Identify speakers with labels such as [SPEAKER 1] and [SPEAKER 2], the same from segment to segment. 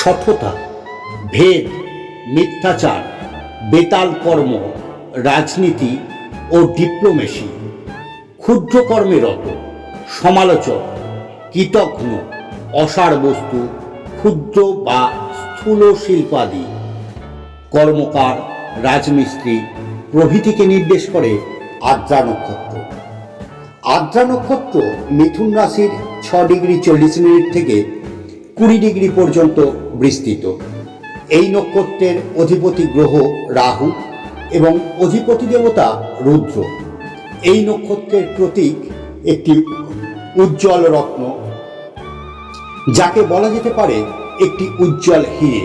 [SPEAKER 1] শঠতা, ভেদ, মিথ্যাচার, বেতাল কর্ম, রাজনীতি ও ডিপ্লোমেসি, ক্ষুদ্র কর্মে রত, সমালোচক, কৃতঘ্ন, অসার বস্তু, ক্ষুদ্র বা স্থূল শিল্পাদি, কর্মকার, রাজমিস্ত্রি প্রভৃতিকে নির্দেশ করে আর্দ্রা নক্ষত্র। আর্দ্রা নক্ষত্র মিথুন রাশির 6°40' থেকে 20° পর্যন্ত বিস্তৃত। এই নক্ষত্রের অধিপতি গ্রহ রাহু এবং অধিপতি দেবতা রুদ্র। এই নক্ষত্রের প্রতীক একটি উজ্জ্বল রত্ন, যাকে বলা যেতে পারে একটি উজ্জ্বল হিরে।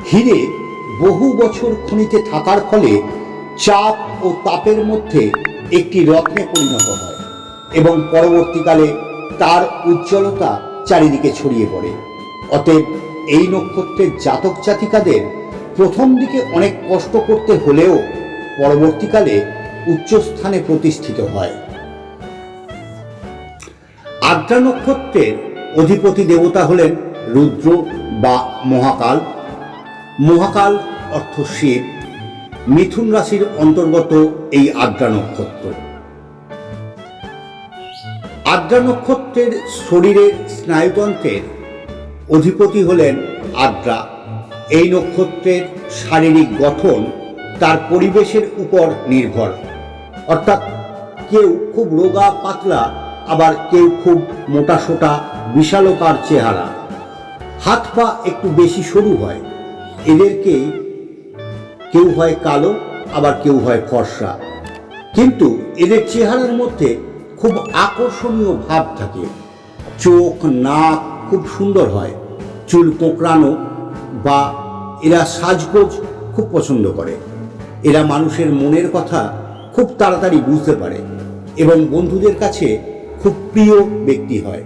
[SPEAKER 1] হিরে বহু বছর খনিতে থাকার ফলে চাপ ও তাপের মধ্যে একটি রত্নে পরিণত হয় এবং পরবর্তীকালে তার উজ্জ্বলতা চারিদিকে ছড়িয়ে পড়ে। অতএব এই নক্ষত্রের জাতক জাতিকাদের প্রথম দিকে অনেক কষ্ট করতে হলেও পরবর্তীকালে উচ্চস্থানে প্রতিষ্ঠিত হয়। আর্দ্রা নক্ষত্রের অধিপতি দেবতা হলেন রুদ্র বা মহাকাল। মহাকাল অর্থ শিব। মিথুন রাশির অন্তর্গত এই আর্দ্রা নক্ষত্র। আর্দ্রা নক্ষত্রের শরীরের স্নায়ুতন্ত্রের অধিপতি হলেন আর্দ্রা। এই নক্ষত্রের শারীরিক গঠন তার পরিবেশের উপর নির্ভর, অর্থাৎ কেউ খুব রোগা পাতলা, আবার কেউ খুব মোটাসোটা বিশালকার চেহারা। হাত পা একটু বেশি সরু হয়। এদেরকে কেউ হয় কালো, আবার কেউ হয় ফর্সা, কিন্তু এদের চেহারার মধ্যে খুব আকর্ষণীয় ভাব থাকে। চোখ, নাক খুব সুন্দর হয়। চুল কোঁকড়ানো বা এরা সাজগোজ খুব পছন্দ করে। এরা মানুষের মনের কথা খুব তাড়াতাড়ি বুঝতে পারে এবং বন্ধুদের কাছে খুব প্রিয় ব্যক্তি হয়।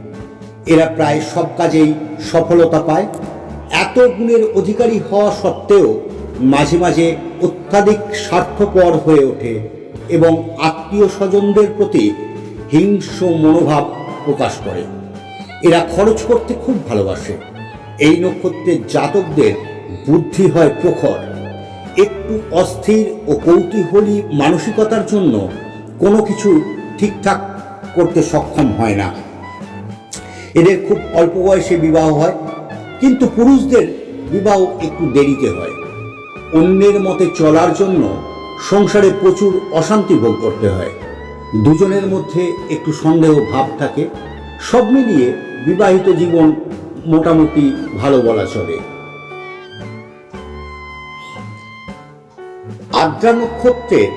[SPEAKER 1] এরা প্রায় সব কাজেই সফলতা পায়। এত গুণের অধিকারী হওয়া সত্ত্বেও মাঝে মাঝে অত্যাধিক স্বার্থপর হয়ে ওঠে এবং আত্মীয় স্বজনদের প্রতি হিংস্র মনোভাব প্রকাশ করে। এরা খরচ করতে খুব ভালোবাসে। এই নক্ষত্রের জাতকদের বুদ্ধি হয় প্রখর। একটু অস্থির ও কৌতূহলী মানসিকতার জন্য কোনো কিছু ঠিকঠাক করতে সক্ষম হয় না। এদের খুব অল্প বয়সে বিবাহ হয়, কিন্তু পুরুষদের বিবাহ একটু দেরিতে হয়। অন্যের মতে চলার জন্য সংসারে প্রচুর অশান্তি ভোগ করতে হয়। দুজনের মধ্যে একটু সন্দেহ ভাব থাকে। সব মিলিয়ে বিবাহিত জীবন মোটামুটি ভালো বলা চলে। আর্দ্রা নক্ষত্রের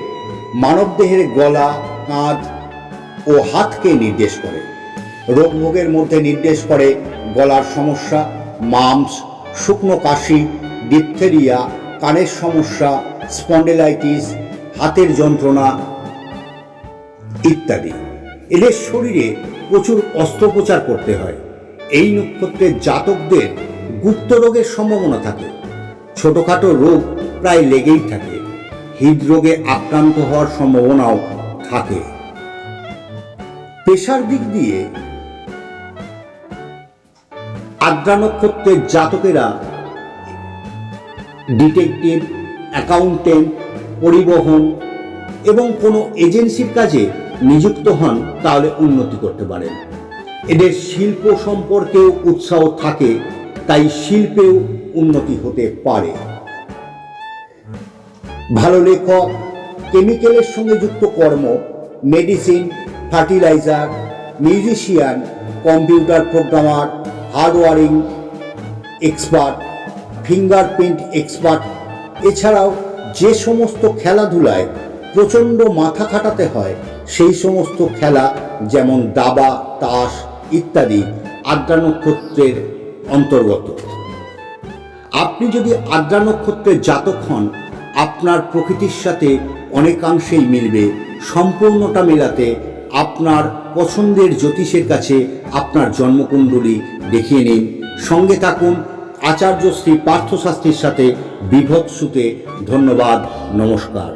[SPEAKER 1] মানবদেহের গলা, কাঁধ ও হাতকে নির্দেশ করে। রোগভোগের মধ্যে নির্দেশ করে গলার সমস্যা, মাম্পস, শুকনো কাশি, ডিপথেরিয়া, কানের সমস্যা, স্পন্ডিলাইটিস, হাতের যন্ত্রণা ইত্যাদি। এদের শরীরে প্রচুর অস্ত্রোপচার করতে হয়। এই নক্ষত্রের জাতকদের গুপ্ত রোগের সম্ভাবনা থাকে। ছোটখাটো রোগ প্রায় লেগেই থাকে। হৃদরোগে আক্রান্ত হওয়ার সম্ভাবনাও থাকে। পেশার দিক দিয়ে আর্দ্রা নক্ষত্রের জাতকেরা ডিটেকটিভ, অ্যাকাউন্টেন্ট, পরিবহন এবং কোনো এজেন্সির কাজে নিযুক্ত হন তাহলে উন্নতি করতে পারেন। এদের শিল্প সম্পর্কেও উৎসাহ থাকে, তাই শিল্পেও উন্নতি হতে পারে। ভালো লেখক, কেমিক্যালের সঙ্গে যুক্ত কর্ম, medicine, fertilizer, musician, computer programmer, hardwiring expert, fingerprint expert, এছাড়াও যে সমস্ত খেলাধুলায় প্রচণ্ড মাথা খাটাতে হয় সেই সমস্ত খেলা, যেমন দাবা, তাস ইত্যাদি আর্দ্রা নক্ষত্রের অন্তর্গত। আপনি যদি আর্দ্রা নক্ষত্রের জাতক হন, আপনার প্রকৃতির সাথে অনেকাংশেই মিলবে। সম্পূর্ণটা মেলাতে আপনার পছন্দের জ্যোতিষের কাছে আপনার জন্মকুণ্ডলী দেখিয়ে নিন। সঙ্গে থাকুন আচার্য শ্রী পার্থ শাস্ত্রীর সাথে বিভৎসুতে। ধন্যবাদ, নমস্কার।